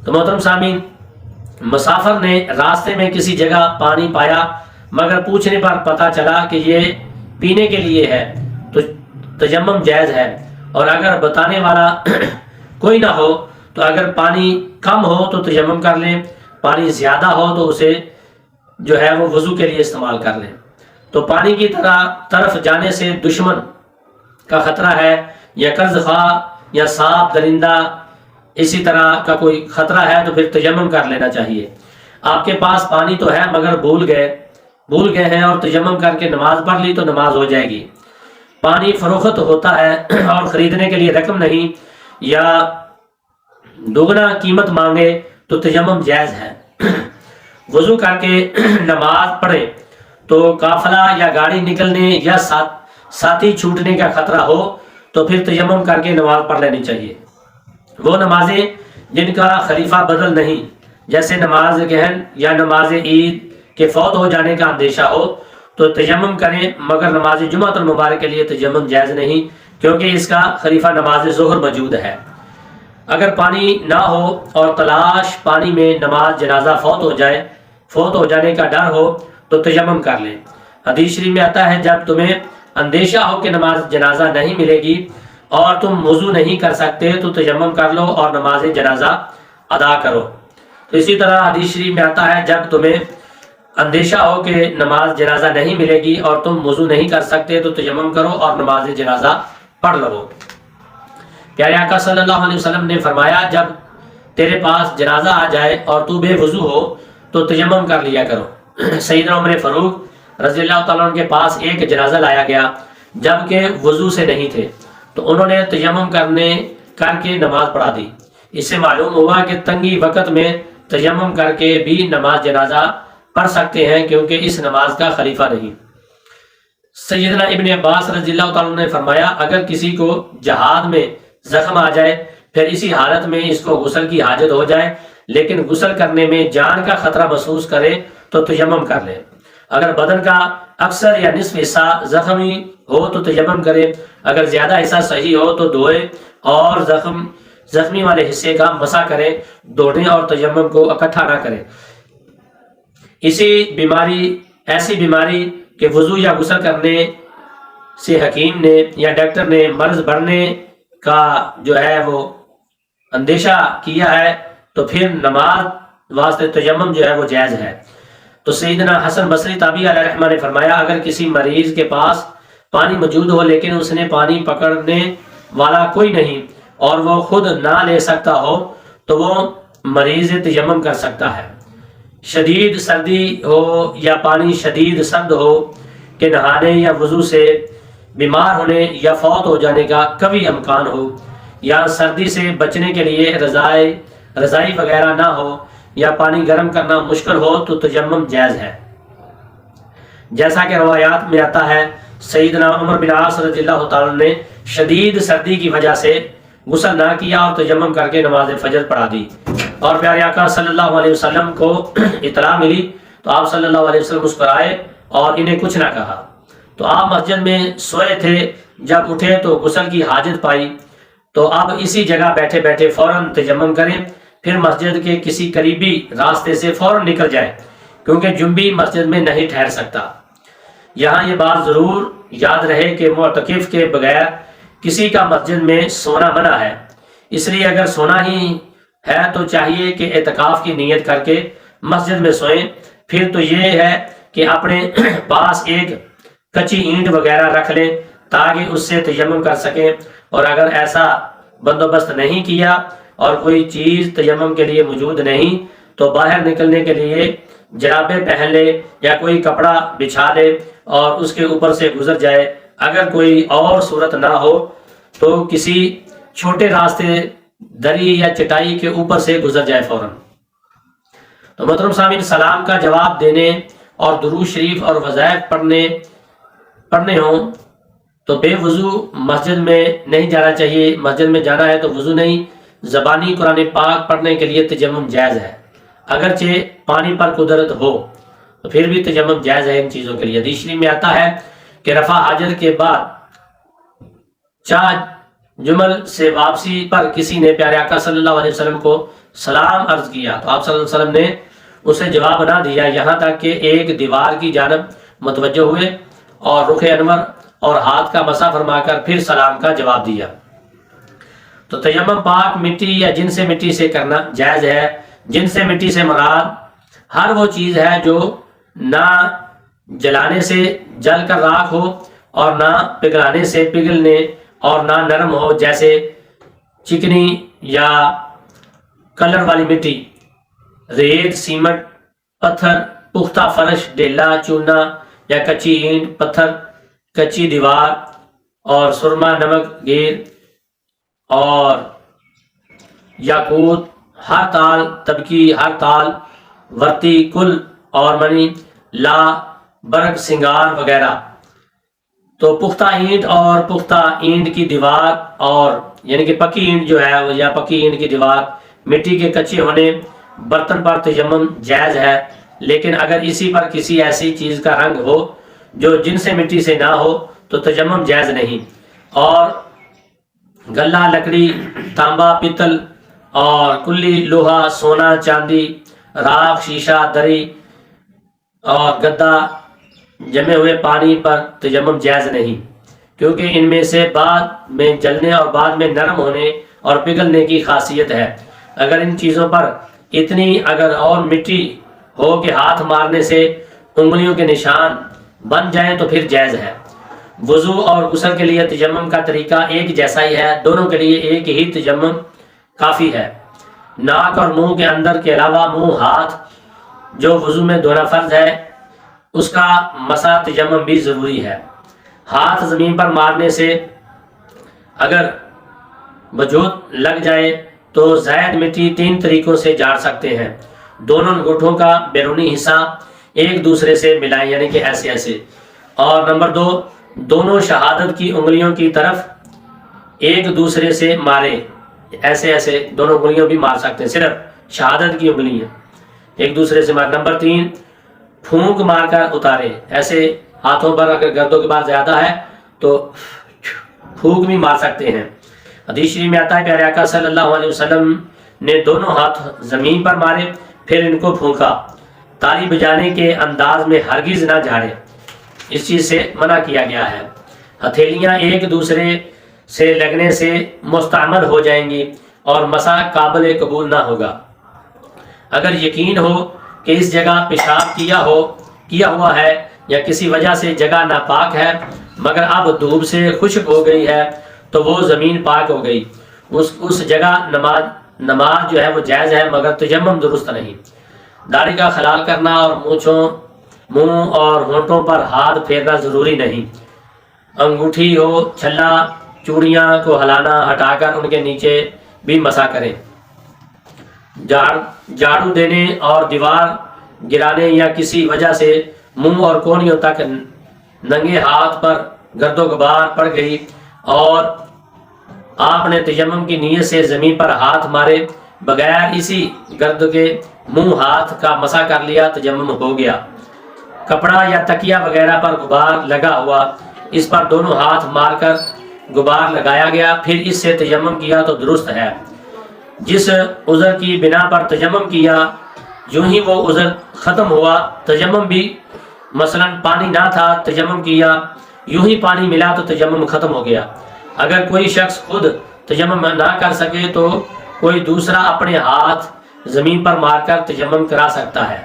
تو محترم سامعین، مسافر نے راستے میں کسی جگہ پانی پایا مگر پوچھنے پر پتہ چلا کہ یہ پینے کے لیے ہے تو تیمم جائز ہے، اور اگر بتانے والا کوئی نہ ہو تو اگر پانی کم ہو تو تیمم کر لیں، پانی زیادہ ہو تو اسے جو ہے وہ وضو کے لیے استعمال کر لیں۔ تو پانی کی طرف جانے سے دشمن کا خطرہ ہے، یا قرض خواہ یا سانپ درندہ اسی طرح کا کوئی خطرہ ہے تو پھر تیمم کر لینا چاہیے۔ آپ کے پاس پانی تو ہے مگر بھول گئے ہیں اور تیمم کر کے نماز پڑھ لی تو نماز ہو جائے گی۔ پانی فروخت ہوتا ہے اور خریدنے کے لیے رقم نہیں یا دوگنا قیمت مانگے تو تیمم جائز ہے۔ وضو کر کے نماز پڑھے تو قافلہ یا گاڑی نکلنے یا ساتھی چھوٹنے کا خطرہ ہو تو پھر تیمم کر کے نماز پڑھ لینی چاہیے۔ وہ نمازیں جن کا خلیفہ بدل نہیں، جیسے نماز گہن یا نماز عید کے فوت ہو جانے کا اندیشہ ہو تو تیمم کریں، مگر نماز جمعۃ المبارک کے لیے تیمم جائز نہیں، کیونکہ اس کا خلیفہ نماز ظہر موجود ہے۔ اگر پانی نہ ہو اور تلاش پانی میں نماز جنازہ فوت ہو جانے کا ڈر ہو تو تیمم کر لیں۔ حدیث شریف میں آتا ہے جب تمہیں اندیشہ ہو کہ نماز جنازہ نہیں ملے گی اور تم وضو نہیں کر سکتے تو تیمم کر لو اور نماز جنازہ ادا کرو۔ تو اسی طرح حدیث شریف میں آتا ہے جب تمہیں اندیشہ ہو کہ نماز جنازہ نہیں ملے گی اور تم وضو نہیں کر سکتے تو تیمم کرو اور نماز جنازہ پڑھ لو۔ پیارے آقا صلی اللہ علیہ وسلم نے فرمایا جب تیرے پاس جنازہ آ جائے اور تو بے وضو ہو تو تیمم کر لیا کرو۔ سیدنا عمر فاروق رضی اللہ تعالیٰ عنہ کے پاس ایک جنازہ لایا گیا جبکہ وضو سے نہیں تھے، تو انہوں نے تیمم کر کے نماز پڑھا دی۔ اس سے معلوم ہوا کہ تنگی وقت میں تیمم کر کے بھی نماز جنازہ پڑھ سکتے ہیں، کیونکہ اس نماز کا خلیفہ نہیں۔ سیدنا ابن عباس رضی اللہ تعالیٰ عنہ نے فرمایا اگر کسی کو جہاد میں زخم آ جائے پھر اسی حالت میں اس کو غسل کی حاجت ہو جائے لیکن غسل کرنے میں جان کا خطرہ محسوس کرے تو تیمم کر لے۔ اگر بدن کا اکثر یا نصف حصہ زخمی ہو تو تیمم کرے، اگر زیادہ حصہ صحیح ہو تو دھوئے اور زخمی والے حصے کا مسح کرے، دھونے اور تیمم کو اکٹھا نہ کرے۔ ایسی بیماری کہ وضو یا غسل کرنے سے حکیم نے یا ڈاکٹر نے مرض بڑھنے کا جو ہے وہ اندیشہ کیا ہے تو پھر نماز واسطے تیمم جو ہے وہ جائز ہے۔ تو سیدنا حسن بصری تابعی علیہ رحمہ نے فرمایا اگر کسی مریض کے پاس پانی موجود ہو لیکن اس نے پانی پکڑنے والا کوئی نہیں اور وہ خود نہ لے سکتا ہو تو وہ مریض تیمم کر سکتا ہے۔ شدید سردی ہو یا پانی شدید سرد ہو کہ نہانے یا وضو سے بیمار ہونے یا فوت ہو جانے کا قوی امکان ہو، یا سردی سے بچنے کے لیے رضائی وغیرہ نہ ہو یا پانی گرم کرنا مشکل ہو تو تیمم جائز ہے۔ جیسا کہ روایات میں آتا ہے سیدنا عمر بن عاص رضی اللہ تعالیٰ نے شدید سردی کی وجہ سے غسل نہ کیا اور تیمم کر کے نماز فجر پڑھا دی، اور پیارے آقا صلی اللہ علیہ وسلم کو اطلاع ملی تو آپ صلی اللہ علیہ وسلم مسکرائے اور انہیں کچھ نہ کہا۔ تو آپ مسجد میں سوئے تھے، جب اٹھے تو غسل کی حاجت پائی تو اب اسی جگہ بیٹھے بیٹھے فوراً تیمم کریں، پھر مسجد کے کسی قریبی راستے سے فوراً نکل جائیں کیونکہ جنبی مسجد میں نہیں ٹھہر سکتا۔ یہاں یہ بات ضرور یاد رہے کہ معتکف کے بغیر کسی کا مسجد میں سونا منع ہے، اس لیے اگر سونا ہی ہے تو چاہیے کہ اعتکاف کی نیت کر کے مسجد میں سوئیں۔ پھر تو یہ ہے کہ اپنے پاس ایک کچی اینٹ وغیرہ رکھ لیں تاکہ اس سے تیمم کر سکیں، اور اگر ایسا بندوبست نہیں کیا اور کوئی چیز تیمم کے لیے موجود نہیں تو باہر نکلنے کے لیے جرابیں پہن لے یا کوئی کپڑا بچھا لے اور اس کے اوپر سے گزر جائے۔ اگر کوئی اور صورت نہ ہو تو کسی چھوٹے راستے دری یا چٹائی کے اوپر سے گزر جائے فوراً۔ تو محترم سامعین، سلام کا جواب دینے اور درود شریف اور وظائف پڑھنے ہوں تو بے وضو مسجد میں نہیں جانا چاہیے۔ مسجد میں جانا ہے تو وضو نہیں، زبانی قرآن پاک پڑھنے کے لیے تیمم جائز ہے، اگرچہ پانی پر قدرت ہو تو پھر بھی تیمم جائز ہے ان چیزوں کے لیے۔ حدیث شریف میں آتا ہے کہ رفع حاجت کے بعد 4 جمل سے واپسی پر کسی نے پیارے آقا صلی اللہ علیہ وسلم کو سلام عرض کیا تو آپ صلی اللہ علیہ وسلم نے اسے جواب نہ دیا یہاں تک کہ ایک دیوار کی جانب متوجہ ہوئے اور رخ انور اور ہاتھ کا مسح فرما کر پھر سلام کا جواب دیا۔ تو تیمم پاک مٹی یا جن سے مٹی سے کرنا جائز ہے۔ جن سے مٹی سے مراد ہر وہ چیز ہے جو نہ جلانے سے جل کر راکھ ہو اور نہ پگھلانے سے پگھلنے اور نہ نرم ہو، جیسے چکنی یا کلر والی مٹی، ریت، سیمنٹ، پتھر، پختہ فرش، ڈیلا، چونا یا کچی اینٹ، پتھر، کچی دیوار اور سرما، نمک، گیر اور یاقوت، ہر تال، تبکی، ہر تال، ورتی، کل اور منی، لا، برگ، سنگار وغیرہ۔ تو پختہ اینٹ اور پختہ اینٹ کی دیوار اور یعنی کہ پکی اینٹ جو ہے یا پکی اینٹ کی دیوار مٹی کے کچے ہونے برتن پر تیمم جائز ہے، لیکن اگر اسی پر کسی ایسی چیز کا رنگ ہو جو جن سے مٹی سے نہ ہو تو تیمم جائز نہیں۔ اور گلہ، لکڑی، تانبا، پیتل اور کلی، لوہا، سونا، چاندی، راکھ، شیشہ، دری اور گدا جمے ہوئے پانی پر تیمم جائز نہیں، کیونکہ ان میں سے بعد میں جلنے اور بعد میں نرم ہونے اور پگھلنے کی خاصیت ہے۔ اگر ان چیزوں پر اتنی اور مٹی ہو کہ ہاتھ مارنے سے انگلیوں کے نشان بن جائیں تو پھر جائز ہے۔ وضو اور غسل کے لیے تیمم کا طریقہ ایک جیسا ہی ہے، دونوں کے لیے ایک ہی تیمم کافی ہے۔ ناک اور منہ کے اندر کے علاوہ منہ، ہاتھ جو وضو میں دھونا فرض ہے اس کا مسح تیمم بھی ضروری ہے۔ ہاتھ زمین پر مارنے سے اگر وجود لگ جائے تو زائد مٹی 3 طریقوں سے جھاڑ سکتے ہیں۔ دونوں انگوٹھوں کا بیرونی حصہ ایک دوسرے سے ملائیں، یعنی کہ ایسے ایسے۔ اور نمبر 2، دونوں شہادت کی انگلیوں کی طرف ایک دوسرے سے مارے، ایسے ایسے دونوں انگلیوں بھی مار سکتے ہیں، صرف شہادت کی انگلیاں ایک دوسرے سے مار۔ نمبر 3، پھونک مار کر اتارے، ایسے ہاتھوں پر اگر گردوں کے بعد زیادہ ہے تو پھونک بھی مار سکتے ہیں۔ حدیث شریف میں آتا ہے پیارے آقا صلی اللہ علیہ وسلم نے دونوں ہاتھ زمین پر مارے پھر ان کو پھونکا۔ تالی بجانے کے انداز میں ہرگز نہ جھاڑے، اس چیز سے منع کیا گیا ہے۔ ہتھیلیاں ایک دوسرے سے لگنے سے مستعمل ہو جائیں گی اور مسح قابل قبول نہ ہوگا۔ اگر یقین ہو کہ اس جگہ پیشاب کیا ہوا ہے یا کسی وجہ سے جگہ ناپاک ہے مگر اب دھوپ سے خشک ہو گئی ہے تو وہ زمین پاک ہو گئی، اس جگہ نماز جو ہے وہ جائز ہے مگر تیمم درست نہیں۔ داڑھی کا خلال کرنا اور منہ اور ہونٹوں پر ہاتھ پھیرنا ضروری نہیں۔ انگوٹھی ہو، چھلا، چوڑیاں کو ہلانا ہٹا کر ان کے نیچے بھی مسح کریں۔ جھاڑو دینے اور دیوار گرانے یا کسی وجہ سے منہ اور کونیوں تک ننگے ہاتھ پر گرد و غبار پڑ گئی اور آپ نے تیمم کی نیت سے زمین پر ہاتھ مارے بغیر اسی گرد کے منہ ہاتھ کا مسح کر لیا، تیمم ہو گیا۔ کپڑا یا تکیہ وغیرہ پر غبار لگا ہوا، اس پر دونوں ہاتھ مار کر غبار لگایا گیا پھر اس سے تیمم کیا تو درست ہے۔ جس عذر کی بنا پر تیمم کیا یوں ہی وہ عذر ختم ہوا، تیمم بھی مثلا پانی نہ تھا، تیمم کیا، یوں ہی پانی ملا تو تیمم ختم ہو گیا۔ اگر کوئی شخص خود تیمم نہ کر سکے تو کوئی دوسرا اپنے ہاتھ زمین پر مار کر تیمم کرا سکتا ہے۔